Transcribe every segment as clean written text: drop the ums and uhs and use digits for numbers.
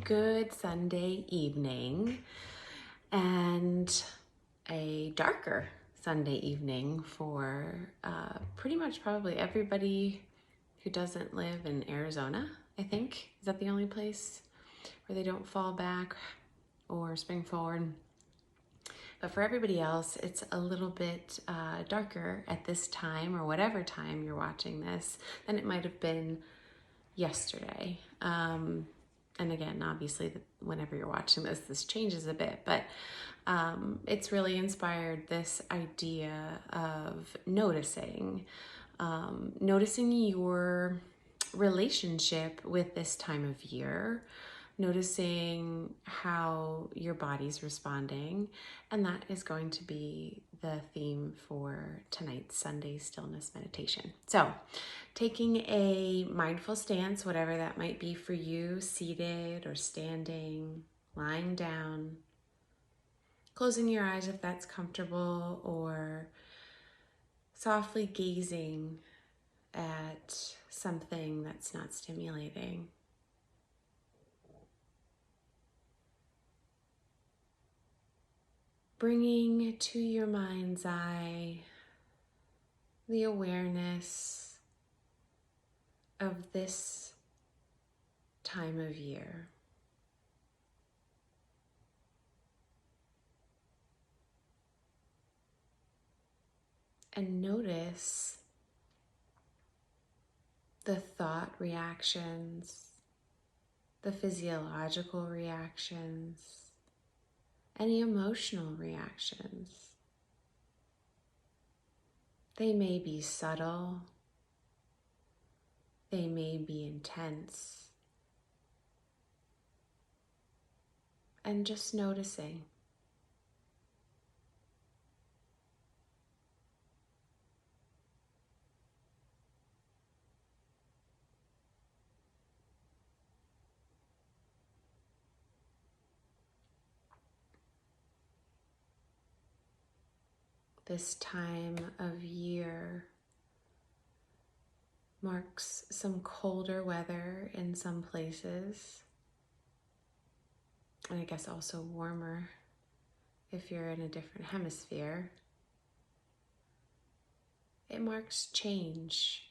good Sunday evening and a darker Sunday evening for pretty much probably everybody who doesn't live in Arizona, I think. Is that the only place where they don't fall back or spring forward? But for everybody else, it's a little bit darker at this time, or whatever time you're watching this, than it might have been yesterday. And again, obviously, whenever you're watching this changes a bit, but it's really inspired this idea of noticing your relationship with this time of year, noticing how your body's responding, and that is going to be the theme for tonight's Sunday Stillness Meditation. So, taking a mindful stance, whatever that might be for you, seated or standing, lying down, closing your eyes if that's comfortable, or softly gazing at something that's not stimulating. Bringing to your mind's eye the awareness of this time of year. And notice the thought reactions, the physiological reactions, any emotional reactions. They may be subtle, they may be intense, and just noticing. This time of year marks some colder weather in some places, and I guess also warmer if you're in a different hemisphere. It marks change.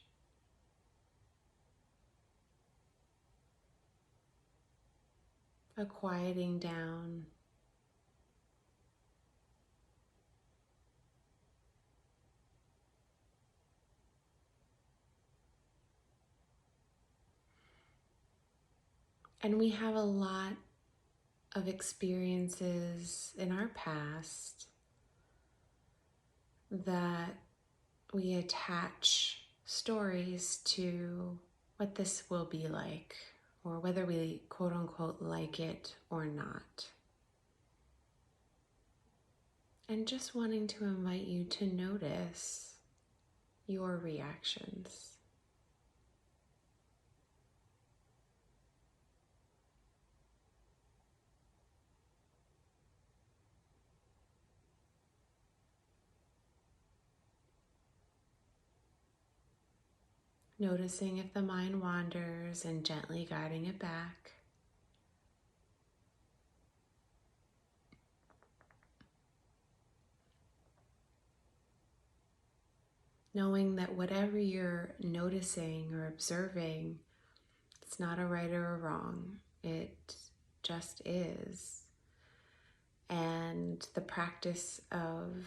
A quieting down. And we have a lot of experiences in our past that we attach stories to what this will be like, or whether we quote unquote like it or not. And just wanting to invite you to notice your reactions. Noticing if the mind wanders and gently guiding it back. Knowing that whatever you're noticing or observing, it's not a right or a wrong. It just is. And the practice of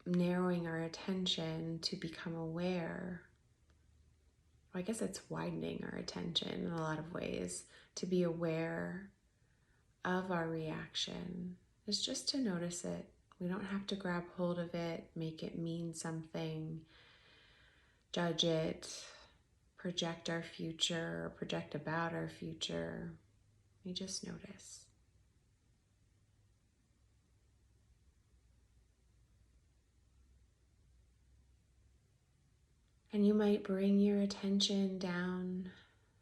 narrowing our attention to become aware, I guess it's widening our attention in a lot of ways, to be aware of our reaction, is just to notice it. We don't have to grab hold of it, make it mean something, judge it, project our future, or project about our future. We just notice. And you might bring your attention down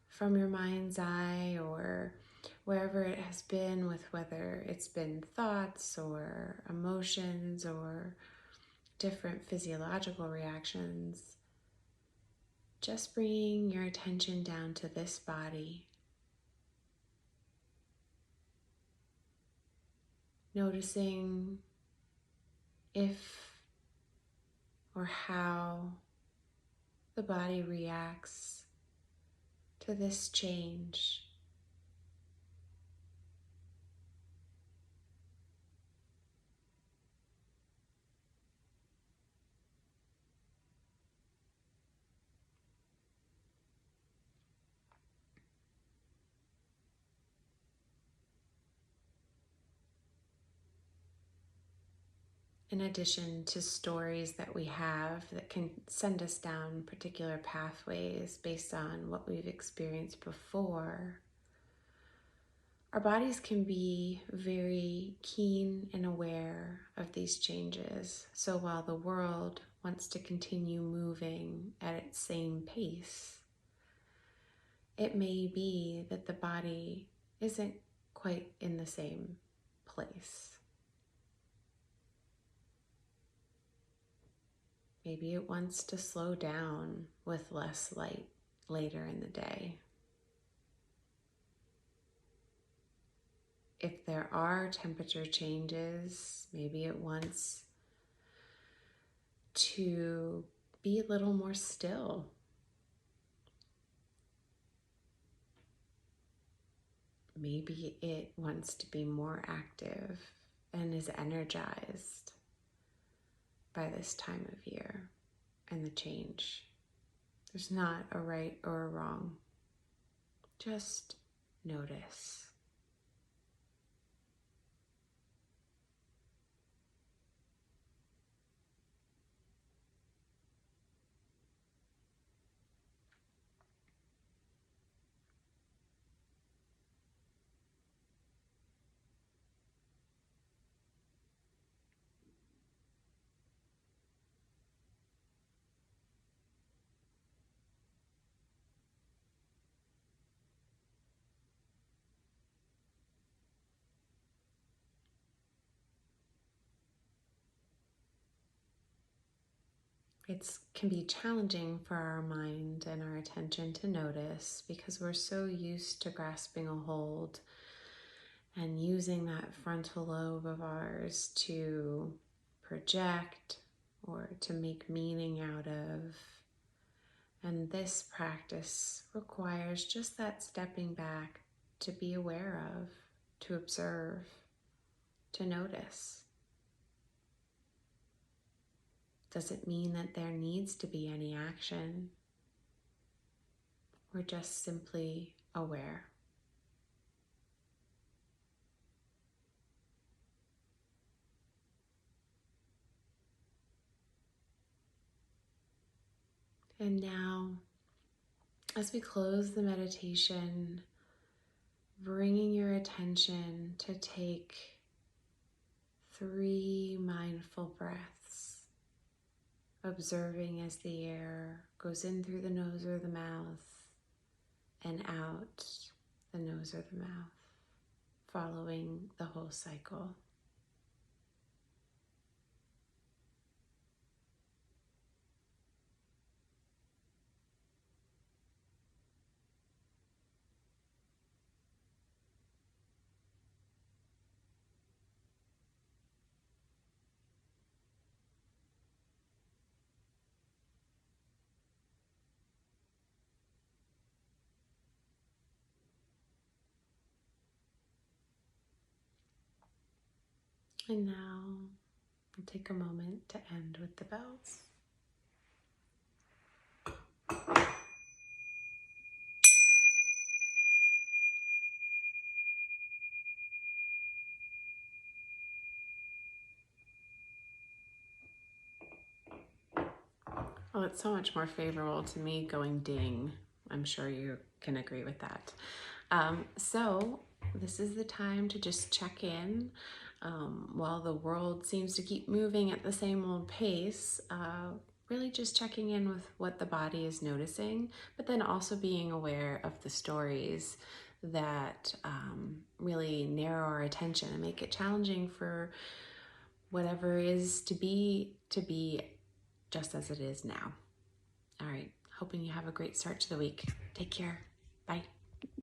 from your mind's eye or wherever it has been, with whether it's been thoughts or emotions or different physiological reactions. Just bringing your attention down to this body, noticing if or how the body reacts to this change. In addition to stories that we have that can send us down particular pathways based on what we've experienced before, our bodies can be very keen and aware of these changes. So while the world wants to continue moving at its same pace, it may be that the body isn't quite in the same place. Maybe it wants to slow down with less light later in the day. If there are temperature changes, maybe it wants to be a little more still. Maybe it wants to be more active and is energized by this time of year and the change. There's not a right or a wrong. Just notice. It can be challenging for our mind and our attention to notice because we're so used to grasping a hold and using that frontal lobe of ours to project or to make meaning out of. And this practice requires just that stepping back to be aware of, to observe, to notice. Doesn't mean that there needs to be any action. We're just simply aware. And now, as we close the meditation, bringing your attention to take 3 mindful breaths, observing as the air goes in through the nose or the mouth and out the nose or the mouth, following the whole cycle. And now we'll take a moment to end with the bells. Well, it's so much more favorable to me going ding. I'm sure you can agree with that. So this is the time to just check in. While the world seems to keep moving at the same old pace, really just checking in with what the body is noticing, but then also being aware of the stories that really narrow our attention and make it challenging for whatever is to be just as it is now. All right, hoping you have a great start to the week. Take care. Bye.